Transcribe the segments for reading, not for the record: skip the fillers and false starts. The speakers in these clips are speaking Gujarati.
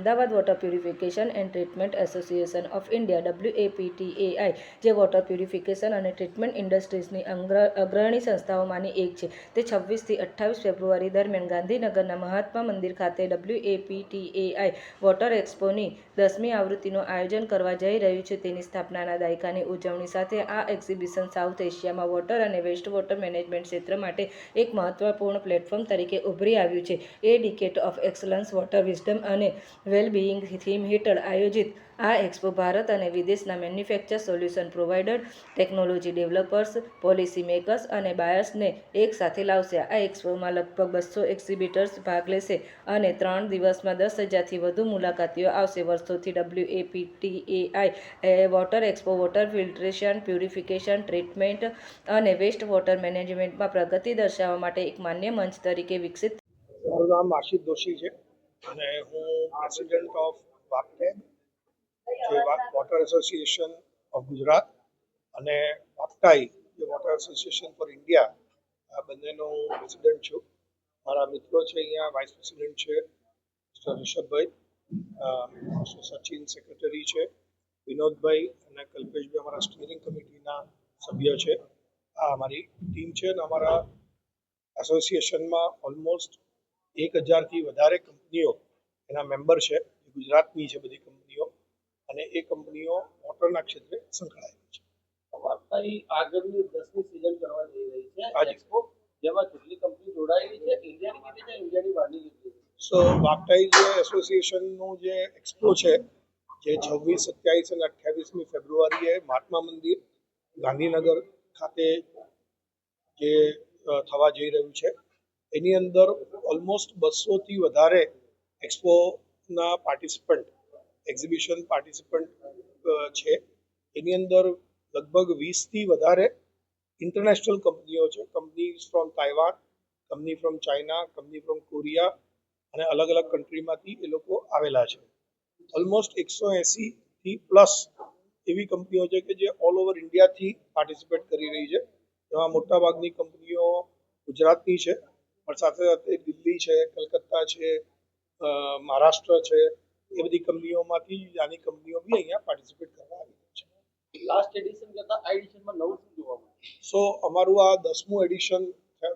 Ahmedabad water purification and treatment association of India WAPTAI, જે વોટર પ્યુરિફિકેશન અને ટ્રીટમેન્ટ ઇન્ડસ્ટ્રીઝની અગ્રણી સંસ્થાઓમાંની એક છે, તે 26 થી 28 ફેબ્રુઆરી દરમિયાન ગાંધીનગરના મહાત્મા મંદિર ખાતે WAPTAI વોટર એક્સપોની 10મી આવૃત્તિનું આયોજન કરવા જઈ રહ્યું છે. તેની સ્થાપનાના દાયકાની ઉજવણી સાથે આ એક્ઝિબિશન સાઉથ એશિયામાં વોટર અને વેસ્ટ વોટર મેનેજમેન્ટ ક્ષેત્ર માટે એક મહત્વપૂર્ણ પ્લેટફોર્મ તરીકે ઉભરી આવ્યું છે. A decade of excellence water wisdom અને વેલબિઈંગ થીમ હેઠળ આયોજિત આ એક્સપો ભારત અને વિદેશના manufacture, solution provider, technology developers, policy makers અને બાયર્સને એક સાથે લાવશે. આ એક્સપોમાં લગભગ 200 એક્ઝિબિટર્સ ભાગ લેશે અને 3 દિવસમાં 10,000થી વધુ મુલાકાતીઓ આવશે. વર્ષોથી WAPTAI water expo water filtration, purification, treatment અને વેસ્ટ વોટર મેનેજમેન્ટમાં પ્રગતિ દર્શાવવા માટે એક માન્ય મંચ તરીકે વિકસિત. મારું નામ આશિષ દોશી છે અને હું પ્રેસિડેન્ટ ઓફ વાપટેગ, જે વોટર એસોસિએશન ઓફ ગુજરાત, અને વાપટાઈ, જે વોટર એસોસિએશન ફોર ઇન્ડિયા, આ બંનેનો હું પ્રેસિડેન્ટ છું. મારા મિત્રો છે અહીંયા, વાઇસ પ્રેસિડેન્ટ છે mister Rishabhbhai, mister Sachin secretary છે, વિનોદભાઈ અને કલ્પેશભાઈ અમારા સ્ટીયરિંગ કમિટીના સભ્ય છે. આ અમારી ટીમ છે અને અમારા એસોસિએશનમાં ઓલમોસ્ટ 1000થી વધારે કંપનીઓ એના મેમ્બર છે. ગુજરાતની છે બધી કંપનીઓ, અને એ કંપનીઓ વોટરના ક્ષેત્રે સંકળાયેલી છે. વાપટાઈ આગળની 10મી સિઝન કરવા જઈ રહી છે એક્સપો, જેમાં કેટલી કંપની જોડાયેલી છે, ઇન્ડિયાની કેટલી છે, ઇન્ડિયાની બહારની કેટલી છે? સો વાપટાઈ જે એસોસિએશનનું જે એક્સપો છે, જે 26, 27 અને 28મી ફેબ્રુઆરીએ મહાત્મા મંદિર ગાંધીનગર ખાતે જે થવા જઈ રહ્યું છે, એની અંદર ઓલમોસ્ટ 200થી વધારે એક્સપોના પાર્ટિસિપન્ટ, એક્ઝિબિશન પાર્ટિસિપન્ટ છે. એની અંદર લગભગ 20થી વધારે ઇન્ટરનેશનલ કંપનીઓ છે. Company from Taiwan, company from China, company from Korea, અને અલગ અલગ કન્ટ્રીમાંથી એ લોકો આવેલા છે. ઓલમોસ્ટ 180થી પ્લસ એવી કંપનીઓ છે કે જે ઓલ ઓવર ઇન્ડિયાથી પાર્ટિસિપેટ કરી રહી છે. એમાં મોટાભાગની કંપનીઓ ગુજરાતની છે, પણ સાથે સાથે દિલ્હી છે, કલકત્તા છે, મહારાષ્ટ્ર છે, એ બધી કંપનીઓમાંથી નાની કંપનીઓ બી અહીંયા પાર્ટિસિપેટ કરવા આવી છે. લાસ્ટ એડિશન કરતા આ એડિશનમાં નવું શું જોવા મળે? સો અમારું આ 10મું એડિશન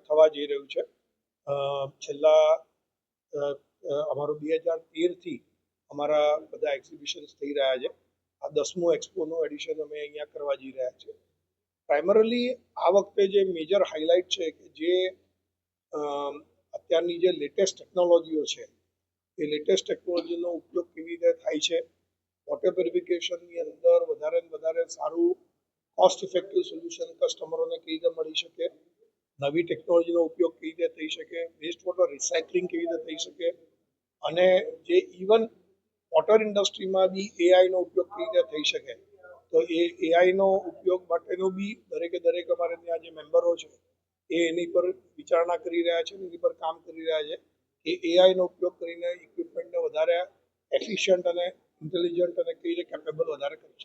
થવા જઈ રહ્યું છે. છેલ્લા અમારું 2013થી અમારા બધા એક્ઝિબિશન્સ થઈ રહ્યા છે. આ 10મું એક્સપોનું એડિશન અમે અહીંયા કરવા જઈ રહ્યા છીએ. પ્રાઇમરલી આ વખતે જે મેજર હાઇલાઇટ છે કે જે અત્યારની જે લેટેસ્ટ ટેકનોલોજીઓ છે, એ લેટેસ્ટ ટેકનોલોજીનો ઉપયોગ કેવી રીતે થાય છે, વોટર પ્યુરિફિકેશનની અંદર વધારે ને વધારે સારું કોસ્ટ ઇફેક્ટિવ સોલ્યુશન કસ્ટમરોને કેવી રીતે મળી શકે, નવી ટેકનોલોજીનો ઉપયોગ કેવી રીતે થઈ શકે, વેસ્ટ વોટર રિસાયકલિંગ કેવી રીતે થઈ શકે, અને જે ઇવન વોટર ઇન્ડસ્ટ્રીમાં બી એઆઈનો ઉપયોગ કેવી રીતે થઈ શકે. તો એ એઆઈનો ઉપયોગ માટેનું બી દરેક અમારે ત્યાં જે મેમ્બરો છે એ એની પર વિચારણા કરી રહ્યા છે, એની પર કામ કરી રહ્યા છે કે એઆઈનો ઉપયોગ કરીને ઇક્વિપમેન્ટને વધારે એફિશિયન્ટ અને ઇન્ટેલિજન્ટ અને કેવી રીતે કેપેબલ વધારે કરી